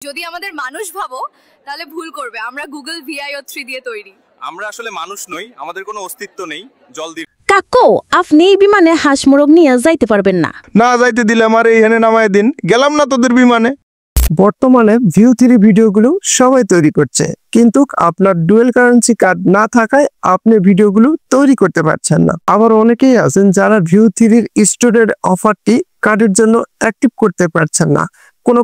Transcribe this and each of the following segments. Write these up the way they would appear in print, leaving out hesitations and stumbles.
যদি আমাদের মানুষ ভাবো তাহলে ভুল করবে। আমরা গুগল VIO3 দিয়ে তৈরি। আমরা আসলে মানুষ নই, আমাদের কোনো অস্তিত্ব নেই। জল দিয়ে কাকু, আপনি এই বিমানে হাঁস মোরগ নিয়ে যাইতে পারবেন না। না যাইতে দিলে আমার এইখানে নামায় দিন, গেলাম না তোদের বিমানে। বর্তমানে ভিউ3 ভিডিওগুলো সবাই তৈরি করছে, কিন্তু আপনার ডুয়েল কারেন্সি কার্ড না থাকায় আপনি ভিডিওগুলো তৈরি করতে পারছেন না। আবার অনেকেই আছেন যারা ভিউ3 স্টুডেন্ট অফারটি কার্ডের জন্য অ্যাক্টিভ করতে পারছেন না।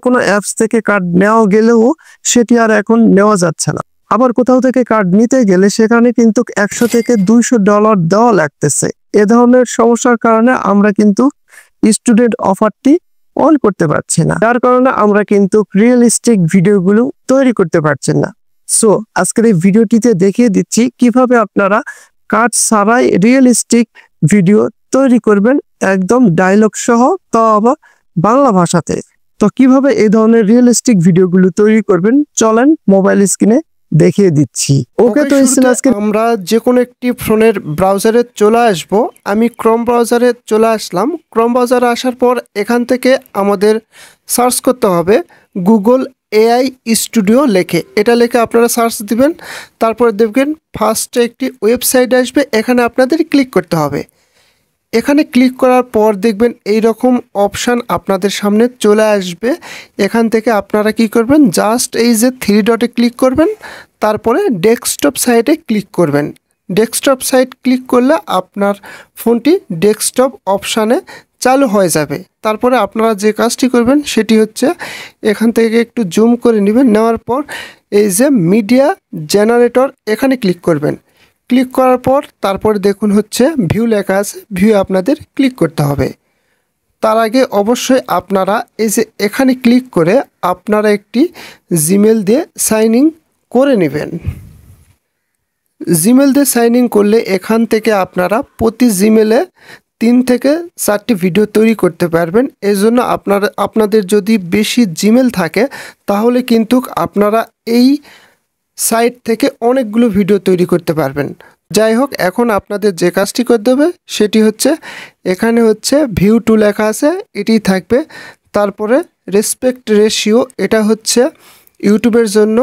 কোনো অ্যাপস থেকে কার্ড নেওয়া গেলেও সেটি আর এখন নেওয়া যাচ্ছে না। আবার কোথাও থেকে কার্ড নিতে গেলে সেখানে কিন্তু $100 থেকে $200 দেওয়া লাগতেছে। এ ধরনের সমস্যার কারণে আমরা কিন্তু স্টুডেন্ট অফারটি অন করতে পারছি না, যার কারণে আমরা কিন্তু রিয়েলিস্টিক ভিডিওগুলো তৈরি করতে পারছি না। সো আজকের এই ভিডিওটিতে দেখিয়ে দিচ্ছি কিভাবে আপনারা কার্ড ছাড়াই রিয়েলিস্টিক ভিডিও তৈরি করবেন, একদম ডায়লগ সহ, তাও আবার বাংলা ভাষাতে। তো কিভাবে এই ধরনের রিয়েলিস্টিক ভিডিওগুলো তৈরি করবেন চলেন মোবাইল স্ক্রিনে দেখিয়ে দিচ্ছি। ওকে, তো আজকে আমরা যে কোনো একটি ফোনের ব্রাউজারে চলে আসব। আমি ক্রোম ব্রাউজারে চলে আসলাম। ক্রোম ব্রাউজারে আসার পর এখান থেকে আমাদের সার্চ করতে হবে গুগল AI স্টুডিও লেখে। এটা লেখে আপনারা সার্চ দিবেন, তারপরে দেখবেন ফার্স্টে একটি ওয়েবসাইট আসবে, এখানে আপনাদের ক্লিক করতে হবে। এখানে ক্লিক করার পর দেখবেন এই রকম অপশান আপনাদের সামনে চলে আসবে। এখান থেকে আপনারা কি করবেন, জাস্ট এই যে 3 ডটে ক্লিক করবেন, তারপরে ডেস্কটপ সাইটে ক্লিক করবেন। ডেস্কটপ সাইট ক্লিক করলে আপনার ফোনটি ডেস্কটপ অপশানে চালু হয়ে যাবে। তারপরে আপনারা যে কাজটি করবেন সেটি হচ্ছে এখান থেকে একটু জুম করে নেবেন, নেওয়ার পর এই যে মিডিয়া জেনারেটর এখানে ক্লিক করবেন। ক্লিক করার পর তারপরে দেখুন হচ্ছে ভিউ লেখা আছে, ভিউ আপনাদের ক্লিক করতে হবে। তার আগে অবশ্যই আপনারা এই যে এখানে ক্লিক করে আপনারা একটি জিমেল দিয়ে সাইন ইন করে নেবেন। জিমেল দিয়ে সাইন ইন করলে এখান থেকে আপনারা প্রতি জিমেলে 3 থেকে 4টি ভিডিও তৈরি করতে পারবেন। এই জন্য আপনাদের যদি বেশি জিমেল থাকে তাহলে কিন্তু আপনারা এই সাইট থেকে অনেকগুলো ভিডিও তৈরি করতে পারবেন। যাই হোক, এখন আপনাদের যে কাজটি করতে হবে সেটি হচ্ছে এখানে হচ্ছে ভিউ2 লেখা আছে, এটি থাকবে। তারপরে রেসপেক্ট রেশিও, এটা হচ্ছে ইউটিউবের জন্য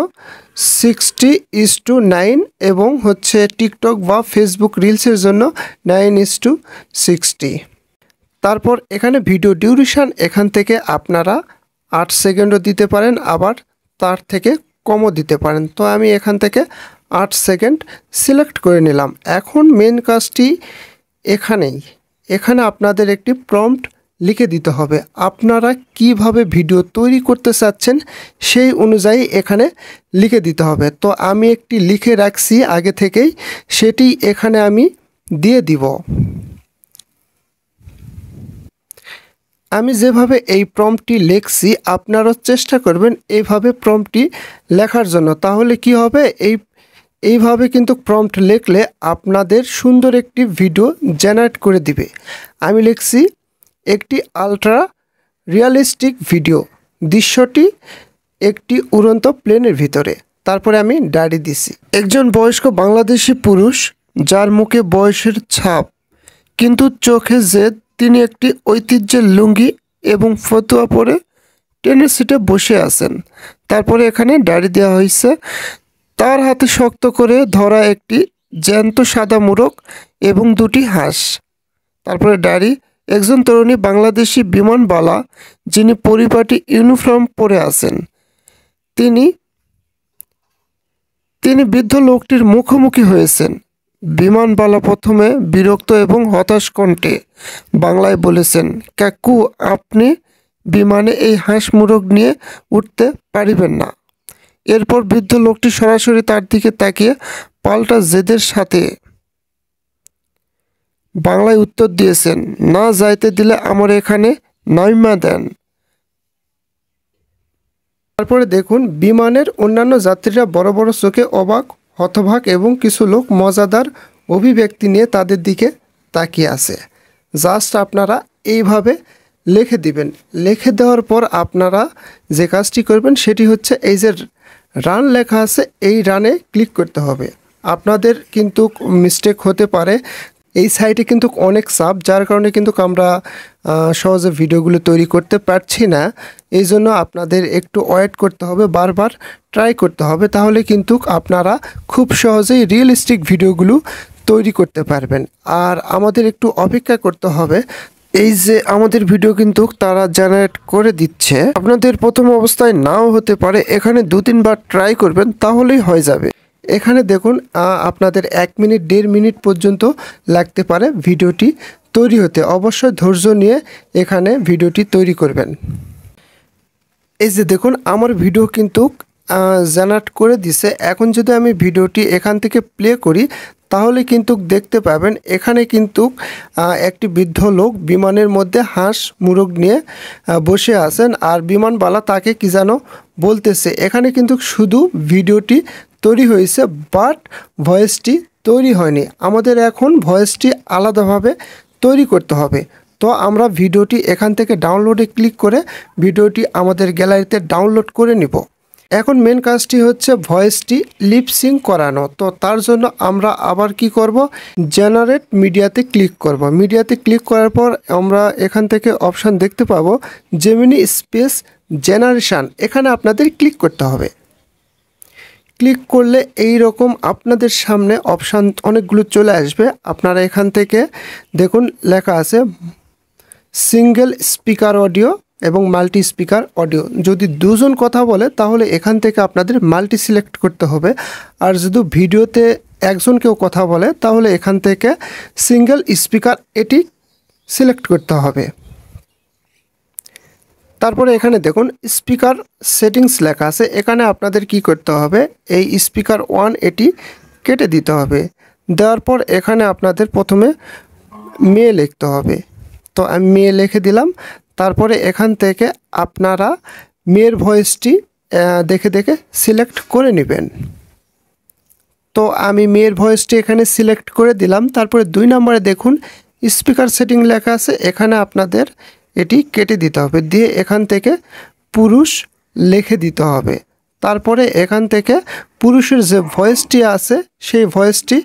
60:9 এবং হচ্ছে টিকটক বা ফেসবুক রিলসের জন্য 9:60। তারপর এখানে ভিডিও ডিউরেশন, এখান থেকে আপনারা 8 সেকেন্ডও দিতে পারেন, আবার তার থেকে কমও দিতে পারেন। তো আমি এখান থেকে 8 সেকেন্ড সিলেক্ট করে নিলাম। এখন মেন কাজটি এখানে আপনাদের একটি প্রম্পট লিখে দিতে হবে। আপনারা কিভাবে ভিডিও তৈরি করতে চাচ্ছেন সেই অনুযায়ী এখানে লিখে দিতে হবে। তো আমি একটি লিখে রাখছি আগে থেকেই, সেটি এখানে আমি দিয়ে দিব। আমি যেভাবে এই প্রম্পটটি লিখছি আপনারাও চেষ্টা করবেন এইভাবে প্রম্পটটি লেখার জন্য। তাহলে কি হবে, এইভাবে কিন্তু প্রম্পট লিখলে আপনাদের সুন্দর একটি ভিডিও জেনারেট করে দিবে। আমি লিখছি একটি আলট্রা রিয়েলিস্টিক ভিডিও, দৃশ্যটি একটি উড়ন্ত প্লেনের ভিতরে। তারপরে আমি ডায়েরি দিছি। একজন বয়স্ক বাংলাদেশি পুরুষ যার মুখে বয়সের ছাপ কিন্তু চোখে জেদ, তিনি একটি ঐতিহ্যের লুঙ্গি এবং ফতুয়া পরে ট্রেনের সিটে বসে আছেন। তারপরে এখানে ডায়েরি দেওয়া হয়েছে, তার হাতে শক্ত করে ধরা একটি জ্যান্ত সাদা মোরগ এবং 2টি হাঁস। তারপরে ডায়েরি, একজন তরুণী বাংলাদেশি বিমানবালা যিনি পরিপাটি ইউনিফর্ম পরে আছেন, তিনি বৃদ্ধ লোকটির মুখোমুখি হয়েছেন। বিমানবালা প্রথমে বিরক্ত এবং হতাশ কণ্ঠে বাংলায় বলেছেন, কাকু, আপনি বিমানে এই হাঁস মোরগ নিয়ে উঠতে পারিবেন না। এরপর বৃদ্ধ লোকটি সরাসরি তার দিকে তাকিয়ে পাল্টা জেদের সাথে বাংলায় উত্তর দিয়েছেন, না যাইতে দিলে আমার এখানে নাইমা দেন। তারপরে দেখুন বিমানের অন্যান্য যাত্রীরা বড় বড় চোখে অবাক, হতবাক এবং কিছু লোক মজাদার অভিব্যক্তি নিয়ে তাদের দিকে তাকিয়ে আছে। জাস্ট আপনারা এইভাবে লিখে দিবেন। লিখে দেওয়ার পর আপনারা যে কাজটি করবেন সেটি হচ্ছে এই যে রান লেখা আছে, এই রানে ক্লিক করতে হবে। আপনাদের কিন্তু মিস্টেক হতে পারে, এই সাইটে কিন্তু অনেক চাপ, যার কারণে কিন্তু আমরা সহজে ভিডিওগুলো তৈরি করতে পারছি না। এই জন্য আপনাদের একটু ওয়েট করতে হবে, বারবার ট্রাই করতে হবে, তাহলে কিন্তু আপনারা খুব সহজেই রিয়েলিস্টিক ভিডিওগুলো তৈরি করতে পারবেন। আর আমাদের একটু অপেক্ষা করতে হবে। এই যে আমাদের ভিডিও কিন্তু তারা জেনারেট করে দিচ্ছে, আপনাদের প্রথম অবস্থায় নাও হতে পারে, এখানে 2-3 বার ট্রাই করবেন তাহলেই হয়ে যাবে। এখানে দেখুন আপনাদের 1 মিনিট 1.5 মিনিট পর্যন্ত লাগতে পারে ভিডিওটি তৈরি হতে। অবশ্যই ধৈর্য নিয়ে এখানে ভিডিওটি তৈরি করবেন। এই যে দেখুন আমার ভিডিও কিন্তু জেনারেট করে দিছে। এখন যদি আমি ভিডিওটি এখান থেকে প্লে করি তাহলে কিন্তু দেখতে পাবেন এখানে কিন্তু একটি বৃদ্ধ লোক বিমানের মধ্যে হাঁস মুরগ নিয়ে বসে আছেন, আর বিমানবালা তাকে কি যেন বলতেছে। এখানে কিন্তু শুধু ভিডিওটি তৈরি হয়েছে, বাট ভয়েসটি তৈরি হয়নি। আমাদের এখন ভয়েসটি আলাদাভাবে তৈরি করতে হবে। তো আমরা ভিডিওটি এখান থেকে ডাউনলোডে ক্লিক করে ভিডিওটি আমাদের গ্যালারিতে ডাউনলোড করে নিব। এখন মেন কাজটি হচ্ছে ভয়েসটি লিপসিং করানো। তো তার জন্য আমরা আবার কি করব, জেনারেট মিডিয়াতে ক্লিক করব। মিডিয়াতে ক্লিক করার পর আমরা এখান থেকে অপশান দেখতে পাবো জেমিনি স্পেস জেনারেশন, এখানে আপনাদের ক্লিক করতে হবে। ক্লিক করলে এই রকম আপনাদের সামনে অপশান অনেকগুলো চলে আসবে। আপনারা এখান থেকে দেখুন লেখা আছে সিঙ্গেল স্পিকার অডিও এবং মাল্টি স্পিকার অডিও। যদি দুজন কথা বলে তাহলে এখান থেকে আপনাদের মাল্টি সিলেক্ট করতে হবে, আর যদি ভিডিওতে একজন কেউ কথা বলে তাহলে এখান থেকে সিঙ্গেল স্পিকার এটি সিলেক্ট করতে হবে। তারপরে এখানে দেখুন স্পিকার সেটিংস লেখা আছে, এখানে আপনাদের কি করতে হবে, এই স্পিকার 1 এটি কেটে দিতে হবে। দেওয়ার পর এখানে আপনাদের প্রথমে মেয়ে লিখতে হবে। তো আমি মেয়ে লিখে দিলাম। তারপরে এখান থেকে আপনারা মেয়ের ভয়েসটি দেখে দেখে সিলেক্ট করে নেবেন। তো আমি মেয়ের ভয়েসটি এখানে সিলেক্ট করে দিলাম। তারপরে 2 নম্বরে দেখুন স্পিকার সেটিং লেখা আছে, এখানে আপনাদের এটি কেটে দিতে হবে, দিয়ে এখান থেকে পুরুষ লিখে দিতে হবে। তারপরে এখান থেকে পুরুষের যে ভয়েসটি আছে সেই ভয়েসটি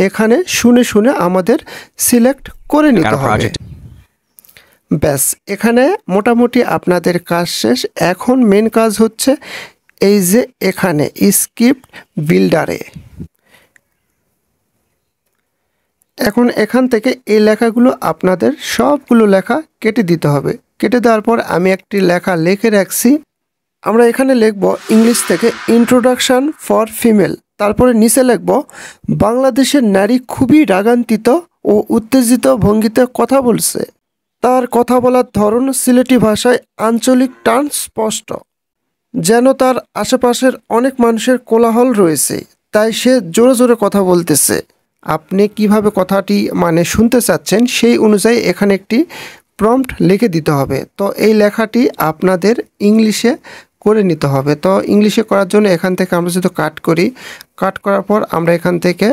এখানে শুনে শুনে আমাদের সিলেক্ট করে নিতে হবে। ব্যাস, এখানে মোটামুটি আপনাদের কাজ শেষ। এখন মেন কাজ হচ্ছে এই যে এখানে স্ক্রিপ্ট বিল্ডারে, এখন এখান থেকে এই লেখাগুলো আপনাদের সবগুলো লেখা কেটে দিতে হবে। কেটে দেওয়ার পর আমি একটি লেখা লিখে রাখছি। আমরা এখানে লিখব ইংলিশ থেকে ইন্ট্রোডাকশন ফর ফিমেল, তারপরে নিচে লিখব বাংলাদেশের নারী খুবই রাগান্বিত ও উত্তেজিত ভঙ্গিতে কথা বলছে। তার কথা বলার ধরন সিলেটি ভাষায় আঞ্চলিক টান স্পষ্ট, যেন তার আশেপাশের অনেক মানুষের কোলাহল রয়েছে, তাই সে জোরে জোরে কথা বলতেছে। আপনি কিভাবে কথাটি শুনতে চাচ্ছেন সেই অনুযায়ী এখানে একটি প্রম্পট লিখে দিতে হবে। তো এই লেখাটি আপনাদের ইংলিশে করে নিতে হবে। তো ইংলিশে করার জন্য এখান থেকে আমরা যদি কাট করি, কাট করার পর আমরা এখান থেকে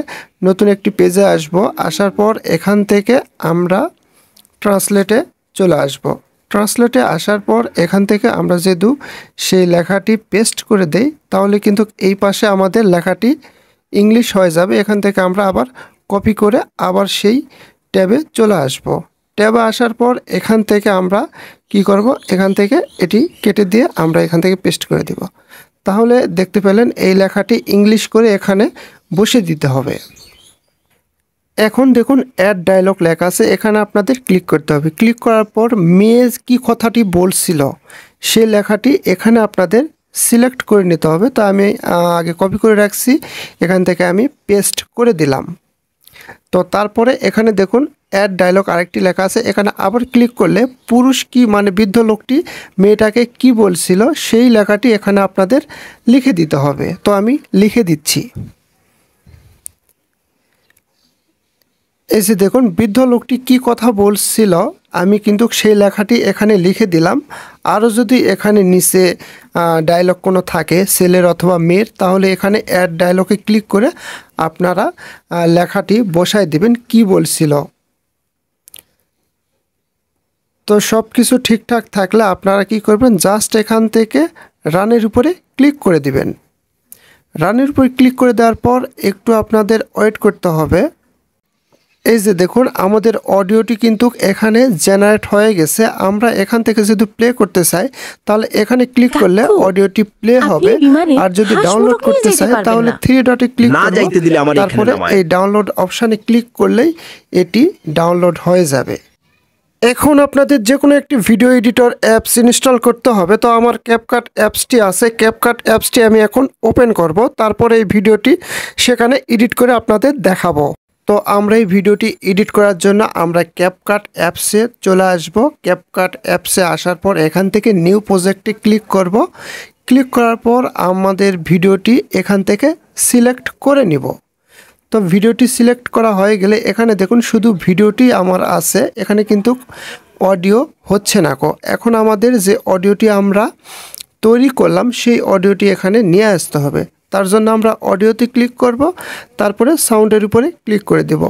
নতুন একটি পেজে আসব। আসার পর এখান থেকে আমরা ট্রান্সলেটে চলে আসব। ট্রান্সলেটে আসার পর এখান থেকে আমরা যেহেতু সেই লেখাটি পেস্ট করে দেই তাহলে কিন্তু এই পাশে আমাদের লেখাটি ইংলিশ হয়ে যাবে। এখান থেকে আমরা আবার কপি করে আবার সেই ট্যাবে চলে আসব। ট্যাবে আসার পর এখান থেকে আমরা কি করব, এখান থেকে এটি কেটে দিয়ে আমরা এখান থেকে পেস্ট করে দিব। তাহলে দেখতে পেলেন এই লেখাটি ইংলিশ করে এখানে বসে দিতে হবে। এখন দেখুন অ্যাড ডায়লগ লেখা আছে, এখানে আপনাদের ক্লিক করতে হবে। ক্লিক করার পর মেয়ে কি কথাটি বলছিল সেই লেখাটি এখানে আপনাদের সিলেক্ট করে নিতে হবে। তো আমি আগে কপি করে রাখছি, এখান থেকে আমি পেস্ট করে দিলাম। তো তারপরে এখানে দেখুন অ্যাড ডায়লগ আরেকটি লেখা আছে, এখানে আবার ক্লিক করলে পুরুষ কি বৃদ্ধ লোকটি মেয়েটাকে কি বলছিল সেই লেখাটি এখানে আপনাদের লিখে দিতে হবে। তো আমি লিখে দিচ্ছি। এই যে দেখুন বৃদ্ধ লোকটি কি কথা বলছিল আমি কিন্তু সেই লেখাটি এখানে লিখে দিলাম। আরও যদি এখানে নিচে ডায়লগ কোনো থাকে ছেলের অথবা মেয়ের, তাহলে এখানে অ্যাড ডায়লগে ক্লিক করে আপনারা লেখাটি বসায় দিবেন কি বলছিল। তো সব কিছু ঠিকঠাক থাকলে আপনারা কি করবেন, জাস্ট এখান থেকে রানের উপরে ক্লিক করে দিবেন। রানের উপরে ক্লিক করে দেওয়ার পর একটু আপনাদের ওয়েট করতে হবে। এই যে দেখুন আমাদের অডিওটি কিন্তু এখানে জেনারেট হয়ে গেছে। আমরা এখান থেকে যদি প্লে করতে চাই তাহলে এখানে ক্লিক করলে অডিওটি প্লে হবে। আর যদি ডাউনলোড করতে চাই তাহলে 3 ডটে ক্লিক করব, তারপরে এই ডাউনলোড অপশানে ক্লিক করলেই এটি ডাউনলোড হয়ে যাবে। এখন আপনাদের যে কোনো একটি ভিডিও এডিটর অ্যাপস ইনস্টল করতে হবে। তো আমার ক্যাপকাট অ্যাপসটি আছে, ক্যাপকাট অ্যাপসটি আমি এখন ওপেন করব, তারপরে এই ভিডিওটি সেখানে এডিট করে আপনাদের দেখাবো। তো আমরা এই ভিডিওটি এডিট করার জন্য আমরা ক্যাপকাট অ্যাপসে চলে আসব। ক্যাপকাট অ্যাপসে আসার পর এখান থেকে নিউ প্রজেক্টে ক্লিক করব। ক্লিক করার পর আমাদের ভিডিওটি এখান থেকে সিলেক্ট করে নিব। তো ভিডিওটি সিলেক্ট করা হয়ে গেলে এখানে দেখুন শুধু ভিডিওটি আমার আছে, এখানে কিন্তু অডিও হচ্ছে না। এখন আমাদের যে অডিওটি আমরা তৈরি করলাম সেই অডিওটি এখানে নিয়ে আসতে হবে। তার জন্য আমরা অডিওতে ক্লিক করব, তারপরে সাউন্ডের উপরে ক্লিক করে দেব।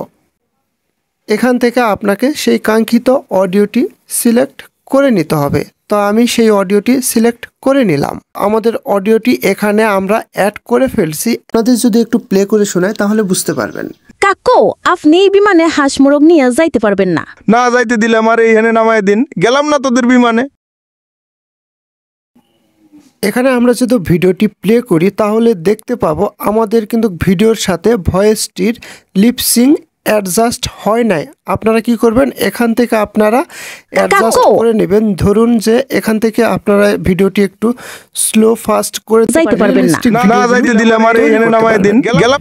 এখান থেকে আপনাকে সেই কাঙ্ক্ষিত অডিওটি সিলেক্ট করে নিতে হবে। তো আমি সেই অডিওটি সিলেক্ট করে নিলাম। আমাদের অডিওটি এখানে আমরা অ্যাড করে ফেলছি। আপনাদের যদি একটু প্লে করে শোনায় তাহলে বুঝতে পারবেন। কাকু আপনি এই বিমানে হাঁস মোরগ নিয়ে যাইতে পারবেন না। না যাইতে দিলে আমার এইখানে নামায় দিন, গেলাম না তোদের বিমানে। এখানে আমরা যদি ভিডিওটি প্লে করি তাহলে দেখতে পাবো আমাদের কিন্তু ভিডিওর সাথে ভয়েসটির লিপসিং অ্যাডজাস্ট হয় নাই। আপনারা কি করবেন, এখান থেকে আপনারা অ্যাডজাস্ট করে নেবেন। ধরুন যে এখান থেকে আপনারা ভিডিওটি একটু স্লো ফাস্ট করে যাইতে পারবেন না। না যাইতে দিলে আমার এইখানে নামায় দিন, গেলাম।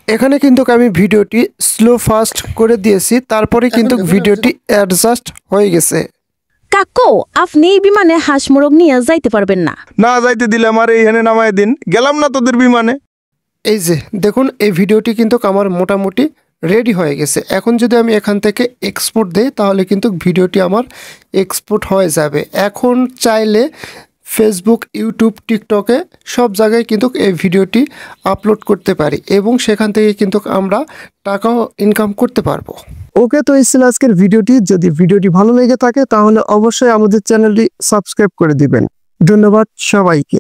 এখানে কিন্তু আমি ভিডিওটি স্লো ফাস্ট করে দিয়েছি, তারপরে কিন্তু ভিডিওটি অ্যাডজাস্ট হয়ে গেছে। কাকু আপনি এই বিমানে হাঁস মোরগ নিয়ে যাইতে পারবেন না। না যাইতে দিলে আমার এইখানে নামায় দিন, গেলাম না তোদের বিমানে। এই যে দেখুন এই ভিডিওটি কিন্তু আমার মোটামুটি রেডি হয়ে গেছে। এখন যদি আমি এখান থেকে এক্সপোর্ট দেই তাহলে কিন্তু ভিডিওটি আমার এক্সপোর্ট হয়ে যাবে। এখন চাইলে ফেসবুক, ইউটিউব, টিকটকে সব জায়গায় কিন্তু এই ভিডিওটি আপলোড করতে পারি এবং সেখান থেকে কিন্তু আমরা টাকাও ইনকাম করতে পারবো। ওকে, তো এই ছিল আজকের ভিডিওটি। যদি ভিডিওটি ভালো লেগে থাকে তাহলে অবশ্যই আমাদের চ্যানেলটি সাবস্ক্রাইব করে দিবেন। ধন্যবাদ সবাইকে।